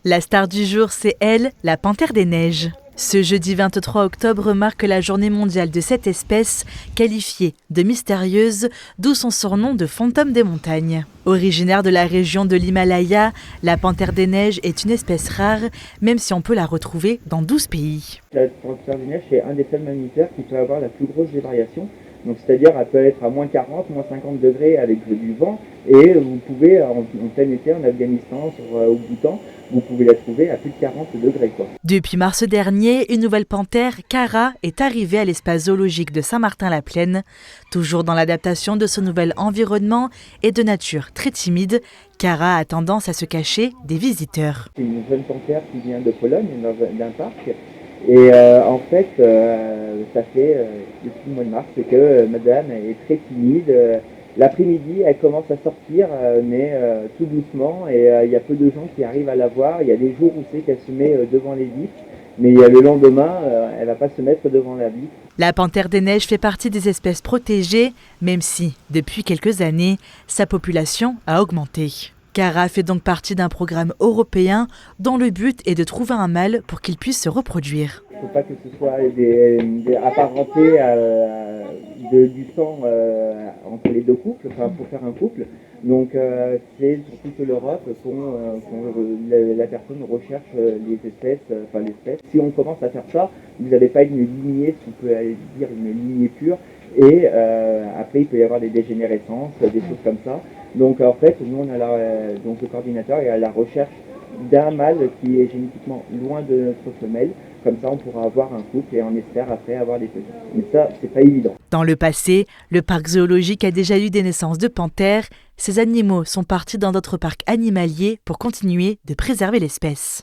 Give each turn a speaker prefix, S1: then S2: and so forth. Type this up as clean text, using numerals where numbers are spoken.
S1: La star du jour, c'est elle, la panthère des neiges. Ce jeudi 23 octobre marque la journée mondiale de cette espèce, qualifiée de mystérieuse, d'où son surnom de fantôme des montagnes. Originaire de la région de l'Himalaya, la panthère des neiges est une espèce rare, même si on peut la retrouver dans 12 pays.
S2: La panthère des neiges est un des seuls mammifères qui peut avoir la plus grosse des variations. Donc c'est-à-dire elle peut être à moins 40, moins 50 degrés avec du vent, et vous pouvez en plein été en Afghanistan, au Bhoutan, vous pouvez la trouver à plus de 40 degrés.
S1: Depuis mars dernier, une nouvelle panthère, Cara, est arrivée à l'espace zoologique de Saint-Martin-la-Plaine. Toujours dans l'adaptation de ce nouvel environnement et de nature très timide, Cara a tendance à se cacher des visiteurs.
S2: C'est une jeune panthère qui vient de Pologne, d'un parc. Et en fait, ça fait depuis le mois de mars que madame est très timide. L'après-midi, elle commence à sortir, mais tout doucement, et il y a peu de gens qui arrivent à la voir. Il y a des jours où c'est qu'elle se met devant les vitres, mais le lendemain, elle va pas se mettre devant la vitre.
S1: La panthère des neiges fait partie des espèces protégées, même si, depuis quelques années, sa population a augmenté. Cara fait donc partie d'un programme européen dont le but est de trouver un mâle pour qu'il puisse se reproduire.
S2: Il ne faut pas que ce soit des apparentés du sang entre les deux couples, pour faire un couple. Donc c'est sur toute l'Europe la personne recherche l'espèce. Si on commence à faire ça, vous n'avez pas une lignée, si on peut dire une lignée pure, et après il peut y avoir des dégénérescences, des choses comme ça. Donc en fait, nous on a donc le coordinateur est à la recherche d'un mâle qui est génétiquement loin de notre femelle. Comme ça, on pourra avoir un couple et on espère après avoir des petits. Mais ça, c'est pas évident.
S1: Dans le passé, le parc zoologique a déjà eu des naissances de panthères. Ces animaux sont partis dans d'autres parcs animaliers pour continuer de préserver l'espèce.